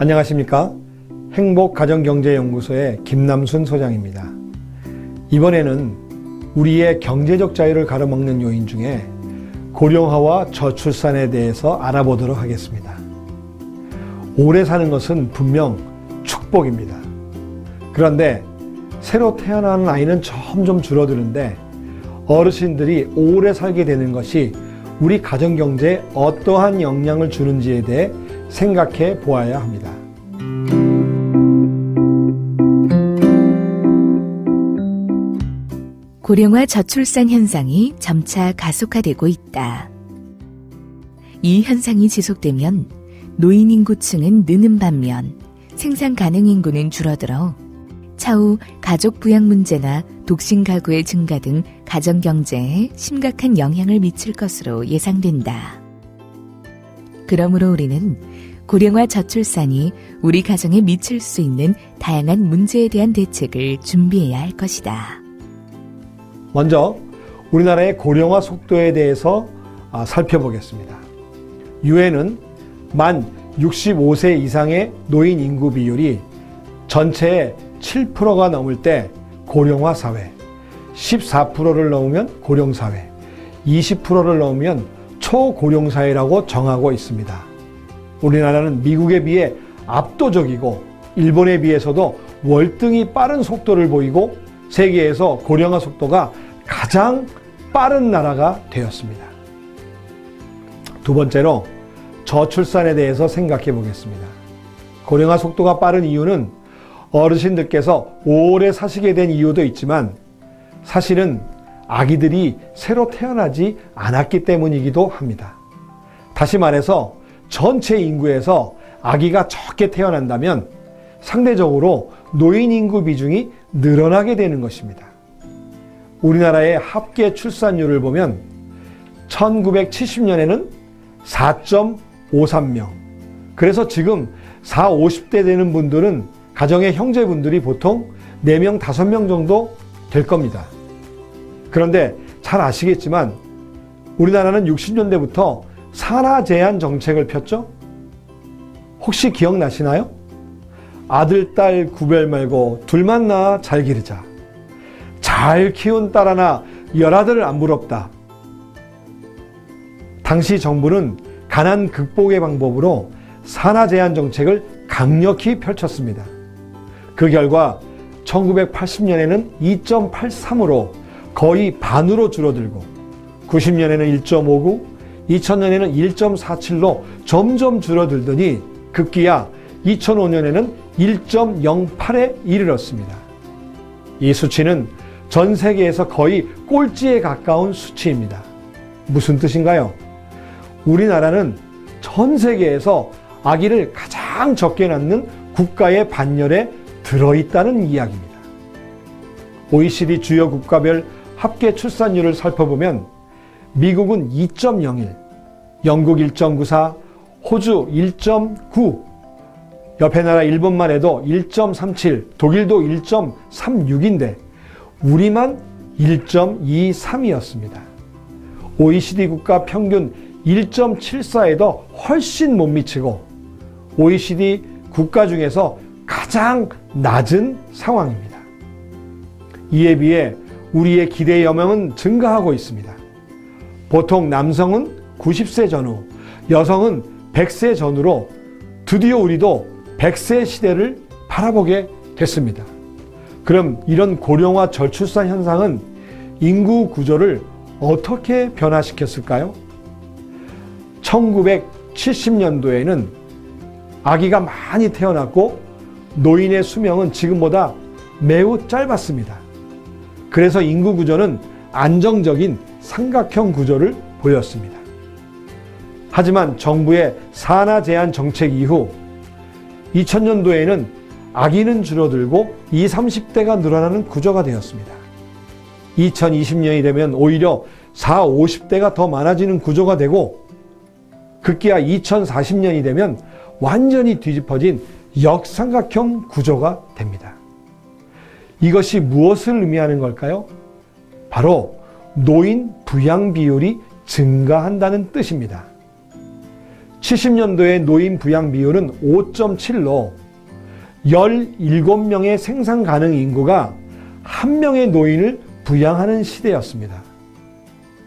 안녕하십니까? 행복가정경제연구소의 김남순 소장입니다. 이번에는 우리의 경제적 자유를 가로막는 요인 중에 고령화와 저출산에 대해서 알아보도록 하겠습니다. 오래 사는 것은 분명 축복입니다. 그런데 새로 태어나는 아이는 점점 줄어드는데 어르신들이 오래 살게 되는 것이 우리 가정경제에 어떠한 영향을 주는지에 대해 생각해 보아야 합니다. 고령화 저출산 현상이 점차 가속화되고 있다. 이 현상이 지속되면 노인 인구층은 느는 반면 생산 가능 인구는 줄어들어 차후 가족 부양 문제나 독신 가구의 증가 등 가정 경제에 심각한 영향을 미칠 것으로 예상된다. 그러므로 우리는 고령화 저출산이 우리 가정에 미칠 수 있는 다양한 문제에 대한 대책을 준비해야 할 것이다. 먼저 우리나라의 고령화 속도에 대해서 살펴보겠습니다. 유엔은 만 65세 이상의 노인 인구 비율이 전체의 7%가 넘을 때 고령화 사회, 14%를 넘으면 고령 사회, 20%를 넘으면 초고령 사회라고 정하고 있습니다. 우리나라는 미국에 비해 압도적이고 일본에 비해서도 월등히 빠른 속도를 보이고 세계에서 고령화 속도가 가장 빠른 나라가 되었습니다. 두 번째로 저출산에 대해서 생각해 보겠습니다. 고령화 속도가 빠른 이유는 어르신들께서 오래 사시게 된 이유도 있지만 사실은 아기들이 새로 태어나지 않았기 때문이기도 합니다. 다시 말해서 전체 인구에서 아기가 적게 태어난다면 상대적으로 노인 인구 비중이 늘어나게 되는 것입니다. 우리나라의 합계 출산율을 보면 1970년에는 4.53명. 그래서 지금 40, 50대 되는 분들은 가정의 형제분들이 보통 4명, 5명 정도 될 겁니다. 그런데 잘 아시겠지만 우리나라는 60년대부터 산하 제한 정책을 폈죠? 혹시 기억나시나요? 아들, 딸 구별 말고 둘만 낳아 잘 기르자. 잘 키운 딸 하나 열아들 안 부럽다. 당시 정부는 가난 극복의 방법으로 산하 제한 정책을 강력히 펼쳤습니다. 그 결과 1980년에는 2.83으로 거의 반으로 줄어들고 90년에는 1.59, 2000년에는 1.47로 점점 줄어들더니 급기야 2005년에는 1.08에 이르렀습니다. 이 수치는 전 세계에서 거의 꼴찌에 가까운 수치입니다. 무슨 뜻인가요? 우리나라는 전 세계에서 아기를 가장 적게 낳는 국가의 반열에 들어있다는 이야기입니다. OECD 주요 국가별 합계 출산율을 살펴보면 미국은 2.01, 영국 1.94, 호주 1.9, 옆에 나라 일본만 해도 1.37, 독일도 1.36인데 우리만 1.23이었습니다. OECD 국가 평균 1.74에도 훨씬 못 미치고 OECD 국가 중에서 가장 낮은 상황입니다. 이에 비해 우리의 기대 여명은 증가하고 있습니다. 보통 남성은 90세 전후, 여성은 100세 전후로 드디어 우리도 100세 시대를 바라보게 됐습니다. 그럼 이런 고령화 저출산 현상은 인구 구조를 어떻게 변화시켰을까요? 1970년도에는 아기가 많이 태어났고 노인의 수명은 지금보다 매우 짧았습니다. 그래서 인구 구조는 안정적인 삼각형 구조를 보였습니다. 하지만 정부의 산하 제한 정책 이후 2000년도에는 아기는 줄어들고 20, 30대가 늘어나는 구조가 되었습니다. 2020년이 되면 오히려 40, 50대가 더 많아지는 구조가 되고 급기야 2040년이 되면 완전히 뒤집어진 역삼각형 구조가 됩니다. 이것이 무엇을 의미하는 걸까요? 바로 노인 부양 비율이 증가한다는 뜻입니다. 70년도의 노인 부양 비율은 5.7로 17명의 생산 가능 인구가 1명의 노인을 부양하는 시대였습니다.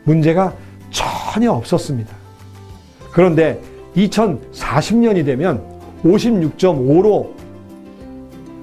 문제가 전혀 없었습니다. 그런데 2040년이 되면 56.5로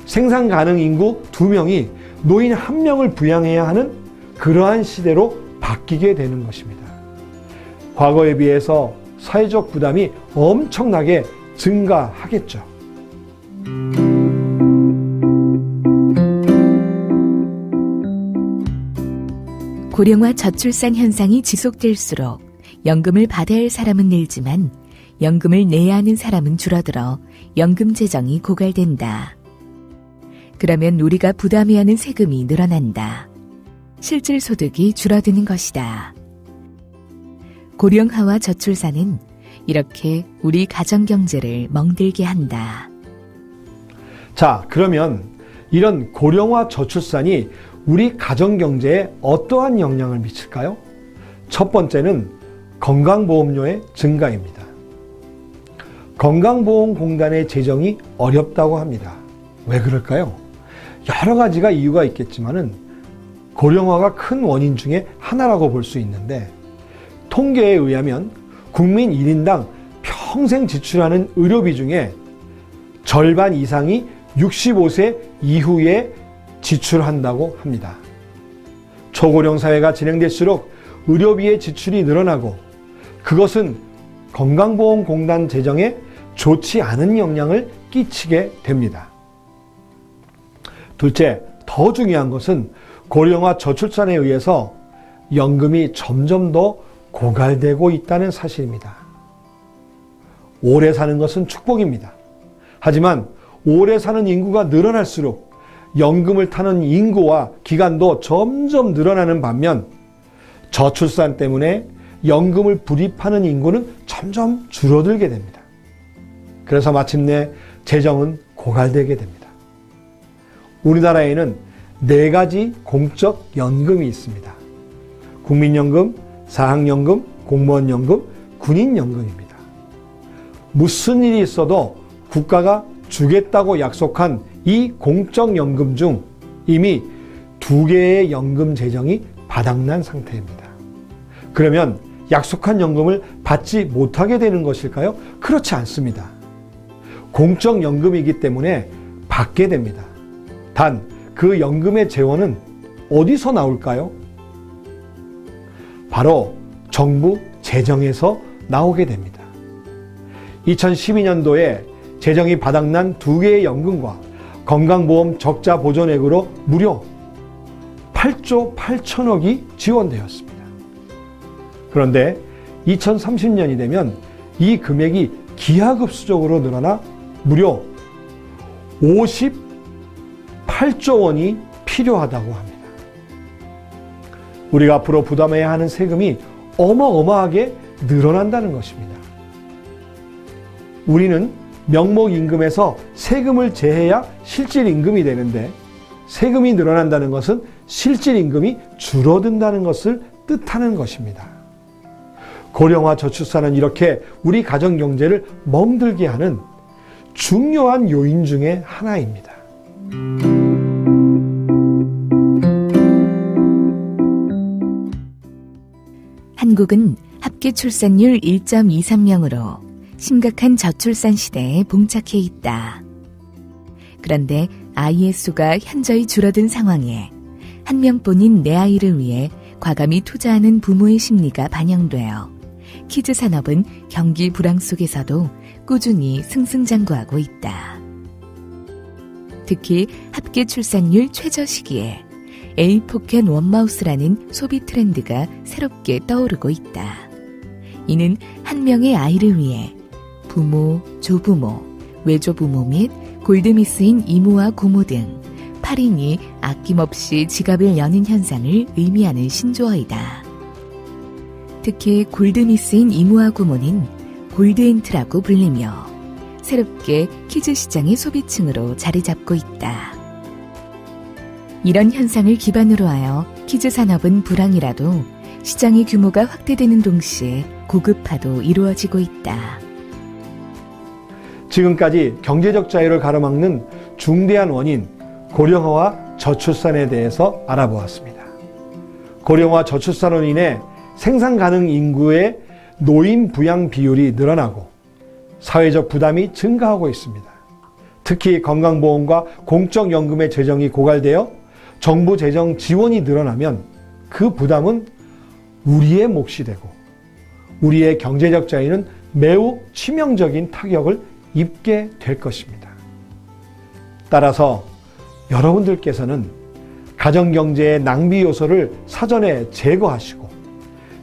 생산 가능 인구 2명이 노인 1명을 부양해야 하는 그러한 시대로 바뀌게 되는 것입니다. 과거에 비해서 사회적 부담이 엄청나게 증가하겠죠. 고령화 저출산 현상이 지속될수록 연금을 받아야 할 사람은 늘지만 연금을 내야 하는 사람은 줄어들어 연금 재정이 고갈된다. 그러면 우리가 부담해야 하는 세금이 늘어난다. 실질 소득이 줄어드는 것이다. 고령화와 저출산은 이렇게 우리 가정경제를 멍들게 한다. 자, 그러면 이런 고령화 저출산이 우리 가정경제에 어떠한 영향을 미칠까요? 첫 번째는 건강보험료의 증가입니다. 건강보험공단의 재정이 어렵다고 합니다. 왜 그럴까요? 여러 가지가 이유가 있겠지만은 고령화가 큰 원인 중에 하나라고 볼 수 있는데, 통계에 의하면 국민 1인당 평생 지출하는 의료비 중에 절반 이상이 65세 이후에 지출한다고 합니다. 초고령 사회가 진행될수록 의료비의 지출이 늘어나고 그것은 건강보험공단 재정에 좋지 않은 영향을 끼치게 됩니다. 둘째, 더 중요한 것은 고령화 저출산에 의해서 연금이 점점 더 고갈되고 있다는 사실입니다. 오래 사는 것은 축복입니다. 하지만 오래 사는 인구가 늘어날수록 연금을 타는 인구와 기간도 점점 늘어나는 반면 저출산 때문에 연금을 불입하는 인구는 점점 줄어들게 됩니다. 그래서 마침내 재정은 고갈되게 됩니다. 우리나라에는 4가지 공적 연금이 있습니다. 국민연금, 사학연금, 공무원연금, 군인연금입니다. 무슨 일이 있어도 국가가 주겠다고 약속한 이 공적연금 중 이미 2개의 연금 재정이 바닥난 상태입니다. 그러면 약속한 연금을 받지 못하게 되는 것일까요? 그렇지 않습니다. 공적연금이기 때문에 받게 됩니다. 단, 그 연금의 재원은 어디서 나올까요? 바로 정부 재정에서 나오게 됩니다. 2012년도에 재정이 바닥난 2개의 연금과 건강보험 적자 보전액으로 무려 8조 8천억이 지원되었습니다. 그런데 2030년이 되면 이 금액이 기하급수적으로 늘어나 무려 58조 원이 필요하다고 합니다. 우리가 앞으로 부담해야 하는 세금이 어마어마하게 늘어난다는 것입니다. 우리는 명목임금에서 세금을 제해야 실질임금이 되는데, 세금이 늘어난다는 것은 실질임금이 줄어든다는 것을 뜻하는 것입니다. 고령화 저출산은 이렇게 우리 가정경제를 멍들게 하는 중요한 요인 중에 하나입니다. 한국은 합계 출산율 1.23명으로 심각한 저출산 시대에 봉착해 있다. 그런데 아이의 수가 현저히 줄어든 상황에 한 명뿐인 내 아이를 위해 과감히 투자하는 부모의 심리가 반영되어 키즈 산업은 경기 불황 속에서도 꾸준히 승승장구하고 있다. 특히 합계 출산율 최저 시기에 A포켓 원마우스라는 소비 트렌드가 새롭게 떠오르고 있다. 이는 한 명의 아이를 위해 부모, 조부모, 외조부모 및 골드미스인 이모와 고모 등 8인이 아낌없이 지갑을 여는 현상을 의미하는 신조어이다. 특히 골드미스인 이모와 고모는 골드엔트라고 불리며 새롭게 키즈 시장의 소비층으로 자리 잡고 있다. 이런 현상을 기반으로 하여 키즈 산업은 불황이라도 시장의 규모가 확대되는 동시에 고급화도 이루어지고 있다. 지금까지 경제적 자유를 가로막는 중대한 원인 고령화와 저출산에 대해서 알아보았습니다. 고령화 저출산으로 인해 생산 가능 인구의 노인 부양 비율이 늘어나고 사회적 부담이 증가하고 있습니다. 특히 건강보험과 공적연금의 재정이 고갈되어 정부 재정 지원이 늘어나면 그 부담은 우리의 몫이 되고 우리의 경제적 자유는 매우 치명적인 타격을 입게 될 것입니다. 따라서 여러분들께서는 가정경제의 낭비 요소를 사전에 제거하시고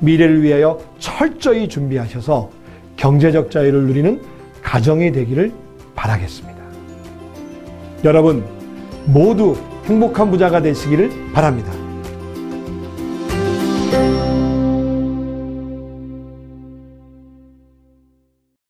미래를 위하여 철저히 준비하셔서 경제적 자유를 누리는 가정이 되기를 바라겠습니다. 여러분 모두 행복한 부자가 되시기를 바랍니다.